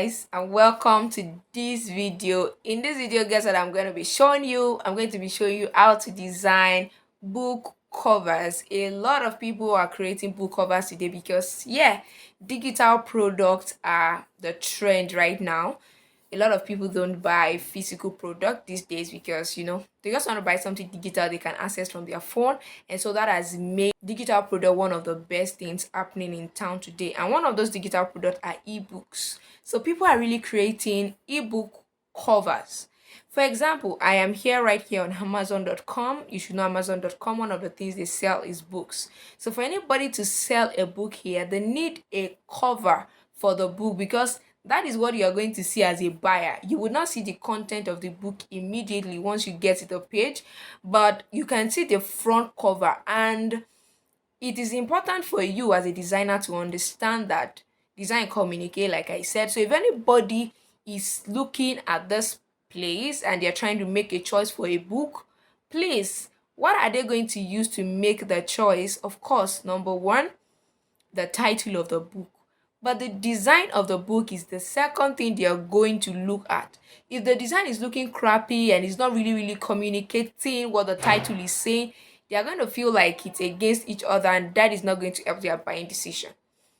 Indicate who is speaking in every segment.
Speaker 1: guys, and welcome to this video. In this video, guess what I'm going to be showing you? I'm going to be showing you how to design book covers. A lot of people are creating book covers today because digital products are the trend right now. A lot of people don't buy physical product these days because they just want to buy something digital they can access from their phone, and so that has made digital product one of the best things happening in town today. And one of those digital products are ebooks. So people are really creating ebook covers. For example, I am here right here on Amazon.com. You should know Amazon.com. One of the things they sell is books. So for anybody to sell a book here, they need a cover for the book, because that is what you are going to see as a buyer. You will not see the content of the book immediately once you get to the page, but you can see the front cover. And it is important for you as a designer to understand that design communicate, like I said. So if anybody is looking at this place and they're trying to make a choice for a book, please, what are they going to use to make the choice? Of course, number one, the title of the book. But the design of the book is the second thing they are going to look at. If the design is looking crappy and it's not really communicating what the title is saying, they are going to feel like it's against each other, and that is not going to help their buying decision.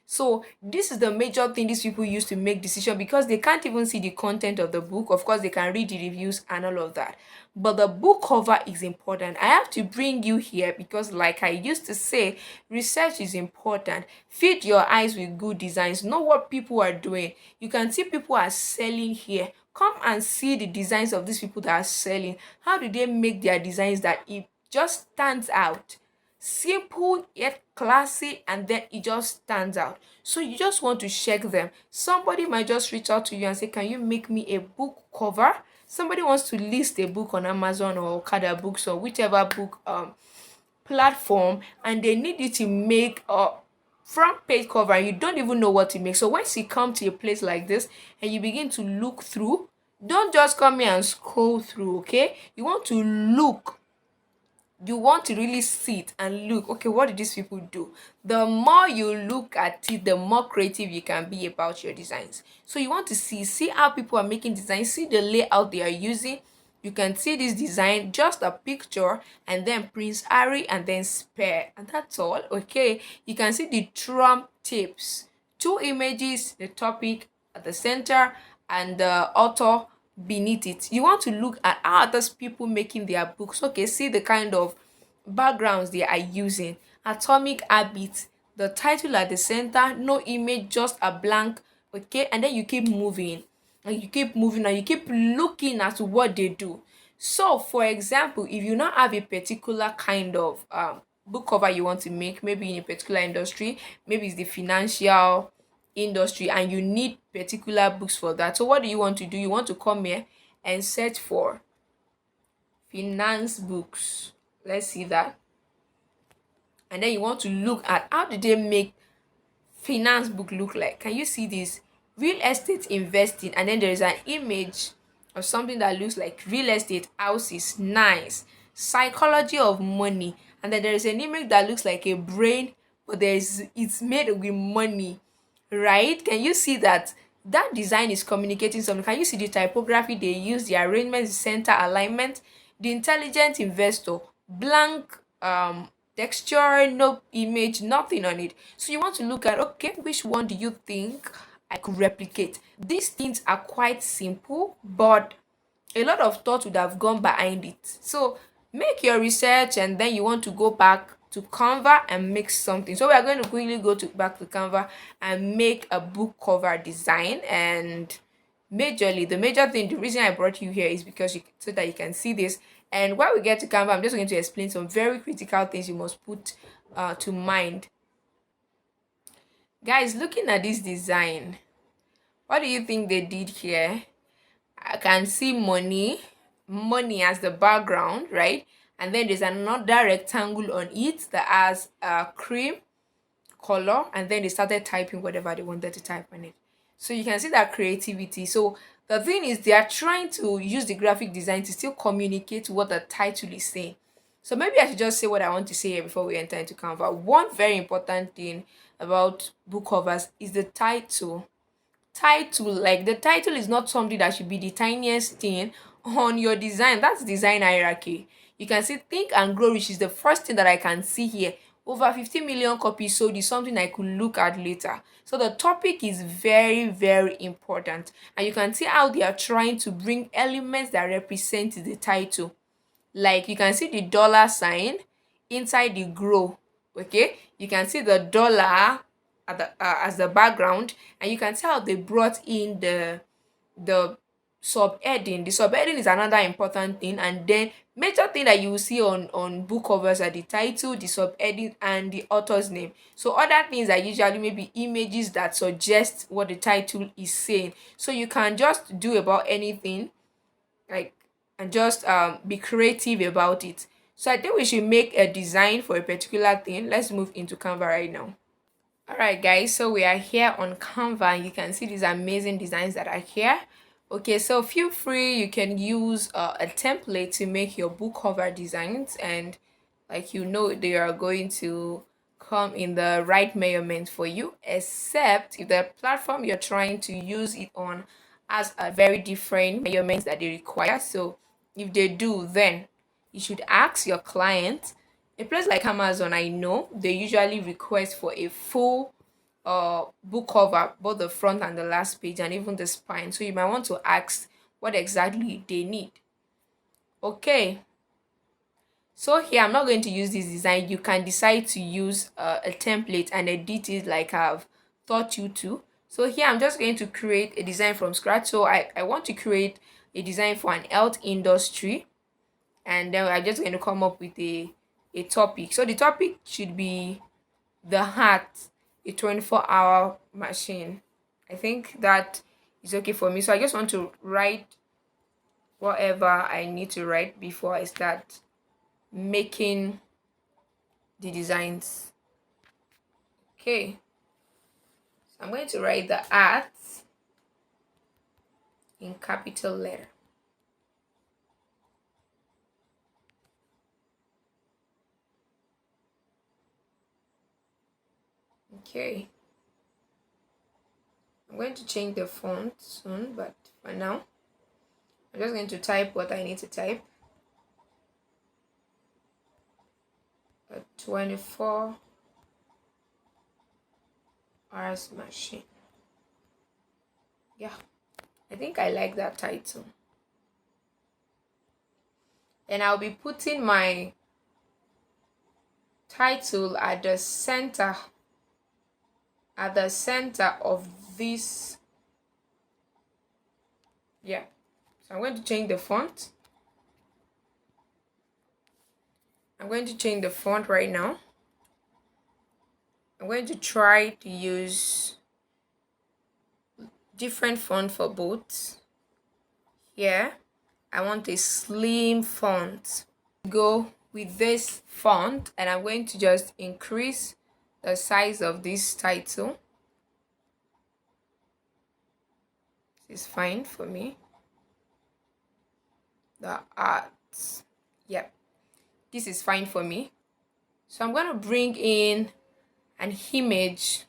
Speaker 1: So this is the major thing these people use to make decision, because they can't even see the content of the book. Of course, they can read the reviews and all of that, but the book cover is important. I have to bring you here because, like I used to say, research is important. Feed your eyes with good designs. Know what people are doing. You can see people are selling here. Come and see the designs of these people that are selling. How do they make their designs that it just stands out? Simple yet classy, and then it just stands out. So you just want to check them. Somebody might just reach out to you and say, can you make me a book cover? Somebody wants to list a book on Amazon or Okada Books or whichever book platform, and they need you to make a front page cover, and you don't even know what to make. So once you come to a place like this and you begin to look through, don't just come here and scroll through. Okay, you want to look, you want to really sit and look. Okay, what did these people do? The more you look at it, the more creative you can be about your designs. So you want to see how people are making designs, see the layout they are using. You can see this design, just a picture, and then Prince Harry, and then spare, and that's all. Okay, you can see the Trump tips, two images, the topic at the center and the author beneath it. You want to look at how others people making their books. Okay, see the kind of backgrounds they are using. Atomic Habits, the title at the center, no image, just a blank. Okay, and then you keep moving and you keep moving and you keep looking at what they do. So for example, if you now have a particular kind of book cover you want to make, maybe in a particular industry, maybe it's the financial industry, and you need particular books for that. So what do you want to do? You want to come here and search for finance books. Let's see that. And then you want to look at how did they make finance book look like. Can you see this? Real estate investing, and then there is an image of something that looks like real estate houses. Nice. Psychology of money, and then there is an image that looks like a brain, but it's made with money, right? Can you see that? That design is communicating something. Can you see the typography they use, the arrangement, the center alignment? The intelligent investor, blank texture, no image, nothing on it. So you want to look at, okay, which one do you think I could replicate? These things are quite simple, but a lot of thought would have gone behind it. So make your research, and then you want to go back to Canva and make something. So we are going to quickly go to back to Canva and make a book cover design. And majorly, the major thing, the reason I brought you here is because so that you can see this. And while we get to Canva, I'm just going to explain some very critical things you must put to mind. Guys, looking at this design, what do you think they did here? I can see money as the background, right? And then there's another rectangle on it that has a cream color, and then they started typing whatever they wanted to type on it. So you can see that creativity. So the thing is, they are trying to use the graphic design to still communicate what the title is saying. So maybe I should just say what I want to say here before we enter into Canva. One very important thing about book covers is the title. title, like the title is not something that should be the tiniest thing on your design. That's design hierarchy. You can see Think and Grow Rich is the first thing that I can see here. Over 50 million copies sold is something I could look at later. So the topic is very, very important. And you can see how they are trying to bring elements that represent the title. Like you can see the dollar sign inside the grow. Okay, you can see the dollar at as the background, and you can see how they brought in the subheading. The subheading is another important thing, and then major thing that you will see on book covers are the title, the subheading, and the author's name. So other things are usually maybe images that suggest what the title is saying. So you can just do about anything, like, and just be creative about it. So I think we should make a design for a particular thing. Let's move into Canva right now. All right, guys, so we are here on Canva, and you can see these amazing designs that are here. Okay, so feel free, you can use a template to make your book cover designs, and like, you know, they are going to come in the right measurement for you, except if the platform you're trying to use it on has a very different measurements that they require. So if they do, then you should ask your client. A place like Amazon, I know they usually request for a full book cover, both the front and the last page, and even the spine. So you might want to ask what exactly they need. Okay, so here I'm not going to use this design. You can decide to use a template and edit it like I've taught you to. So here I'm just going to create a design from scratch. So I want to create a design for an health industry, and then I'm just going to come up with a topic. So the topic should be the heart, a 24-hour machine. I think that is okay for me. So I just want to write whatever I need to write before I start making the designs. Okay, so I'm going to write the art in capital letter. Okay, I'm going to change the font soon, but for now I'm just going to type what I need to type. A 24 hours machine. Yeah, I think I like that title. And I'll be putting my title at the center of this. Yeah, so I'm going to change the font. I'm going to change the font right now. I'm going to try to use different font for both. Here I want a slim font. Go with this font, and I'm going to just increase the size of this title. This is fine for me. The art, yep, this is fine for me. So I'm going to bring in an image.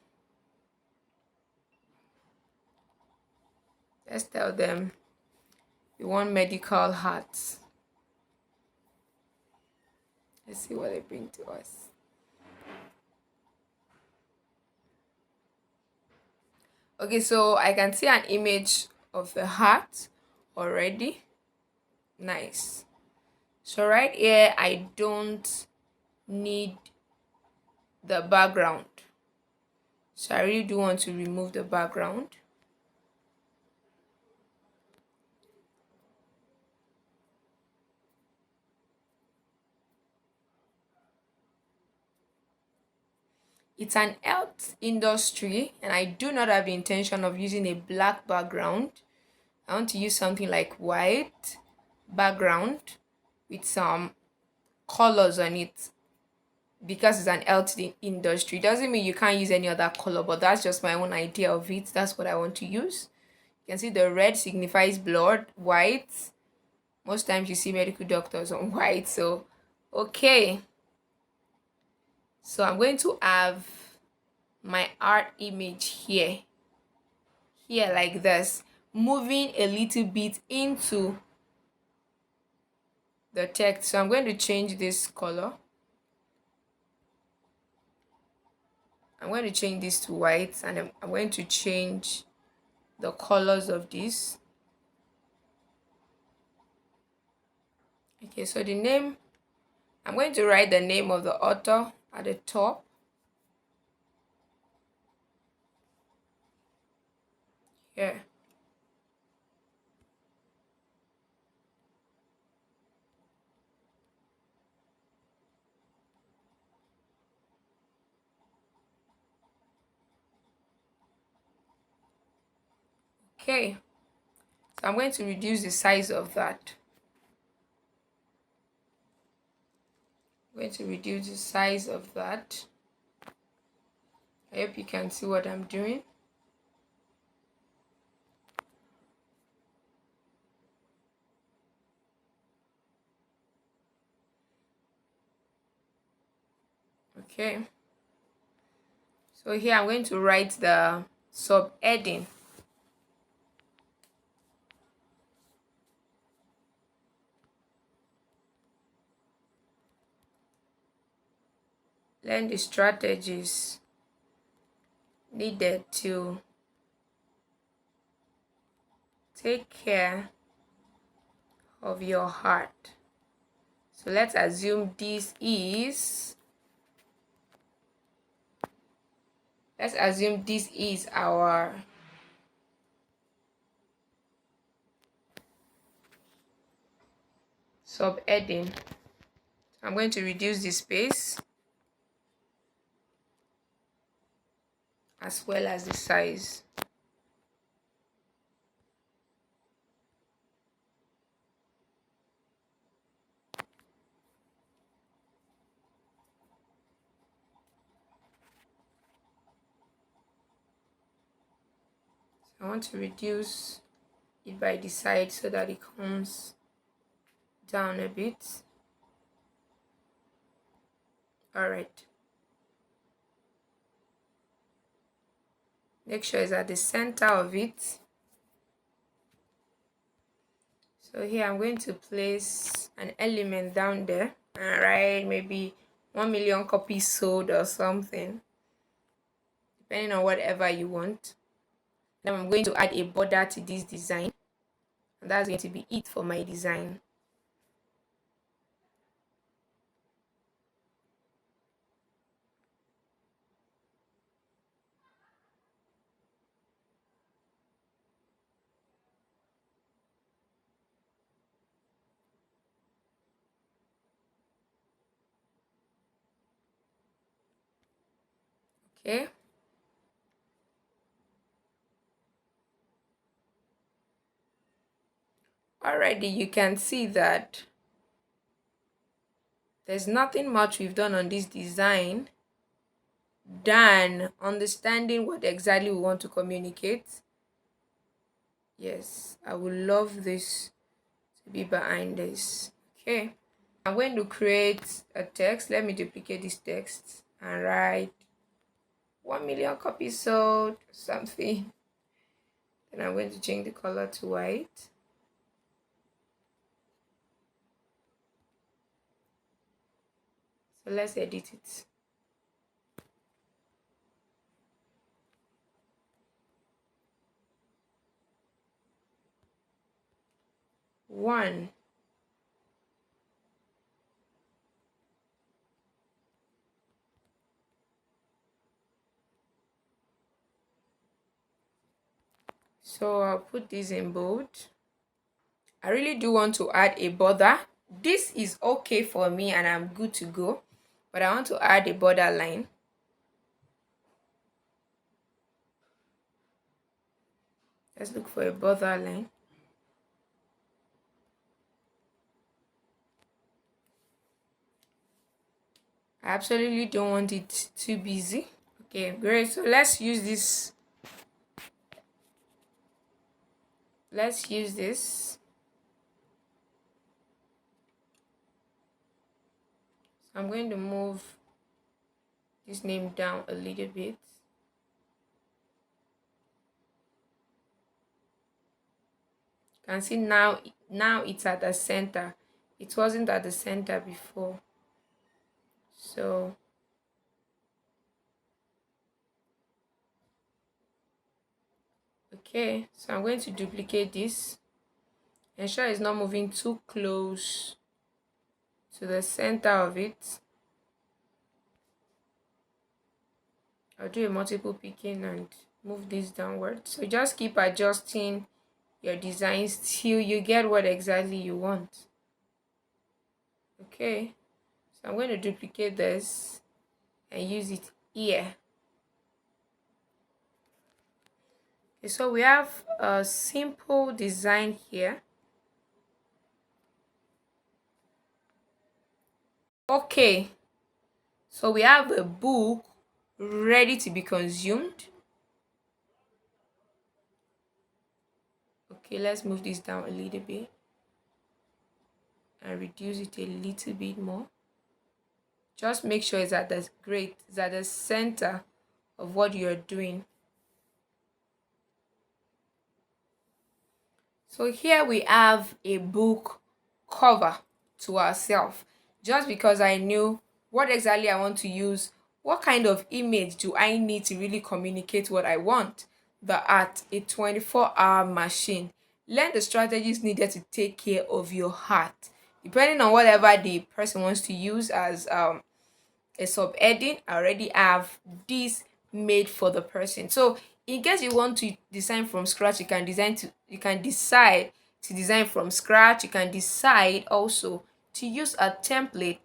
Speaker 1: Let's tell them we want medical hats. Let's see what they bring to us. Okay, so I can see an image of a hat already. Nice. So right here I don't need the background, so I really do want to remove the background. It's an health industry, and I do not have the intention of using a black background. I want to use something like white background with some colors on it, because it's an health industry. Doesn't mean you can't use any other color, but that's just my own idea of it. That's what I want to use. You can see the red signifies blood, white, most times you see medical doctors on white. So okay, so I'm going to have my art image here. here like this, moving a little bit into the text. So I'm going to change this color. I'm going to change this to white, and I'm going to change the colors of this. Okay, so the name, I'm going to write the name of the author at the top. Here. Okay, so I'm going to reduce the size of that. I'm going to reduce the size of that. I hope you can see what I'm doing. Okay, so here I'm going to write the subheading. Learn the strategies needed to take care of your heart. So let's assume this is, our subheading. I'm going to reduce the space as well as the size. So I want to reduce it by the side so that it comes down a bit. All right. Make sure it's at the center of it. So here I'm going to place an element down there. All right, maybe 1 million copies sold or something, depending on whatever you want. Then I'm going to add a border to this design, and that's going to be it for my design. Okay. Already you can see that there's nothing much we've done on this design than understanding what exactly we want to communicate. Yes, I would love this to be behind this. Okay, I'm going to create a text. Let me duplicate this text and write 1 million copies sold, something. Then I'm going to change the color to white. So let's edit it. One. So I'll put this in bold. I really do want to add a border. This is okay for me and I'm good to go, but I want to add a border line. Let's look for a border line. I absolutely don't want it too busy. Okay, great. So let's use this. So I'm going to move this name down a little bit. can see now it's at the center. It wasn't at the center before. So okay, so I'm going to duplicate this. Ensure it's not moving too close to the center of it. I'll do a multiple picking and move this downward. So just keep adjusting your designs till you get what exactly you want. Okay, so I'm going to duplicate this and use it here. Okay, so we have a simple design here. Okay, so we have a book ready to be consumed. Okay, let's move this down a little bit and reduce it a little bit more. Just make sure it's at the center of what you're doing. So here we have a book cover to ourselves. Just because I knew what exactly I want to use, what kind of image do I need to really communicate what I want? The art, a 24-hour machine. Learn the strategies needed to take care of your heart. Depending on whatever the person wants to use as a subheading, I already have this made for the person. So in case you want to design from scratch, you can decide to design from scratch. You can decide also to use a template.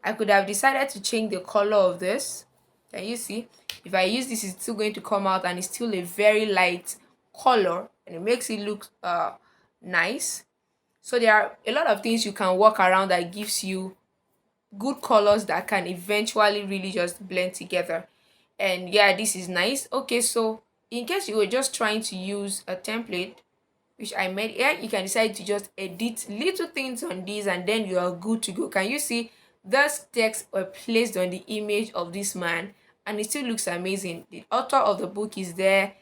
Speaker 1: I could have decided to change the color of this. Can you see? If I use this, it's still going to come out and it's still a very light color and it makes it look nice. So there are a lot of things you can work around that gives you good colors that can eventually really just blend together. And yeah, this is nice. Okay, so in case you were just trying to use a template which I made here, you can decide to just edit little things on these and then you are good to go. Can you see this text were placed on the image of this man and it still looks amazing? The author of the book is there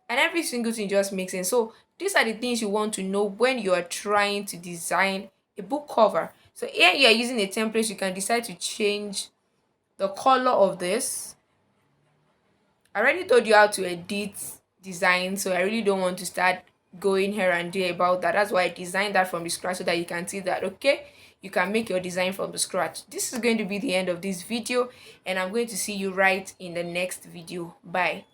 Speaker 1: and every single thing just makes sense. So these are the things you want to know when you are trying to design a book cover. So here you are using a template. You can decide to change the color of this. I already told you how to edit design, so I really don't want to start going here and there about that. That's why I designed that from the scratch so that you can see that okay, you can make your design from the scratch. This is going to be the end of this video and I'm going to see you right in the next video. Bye.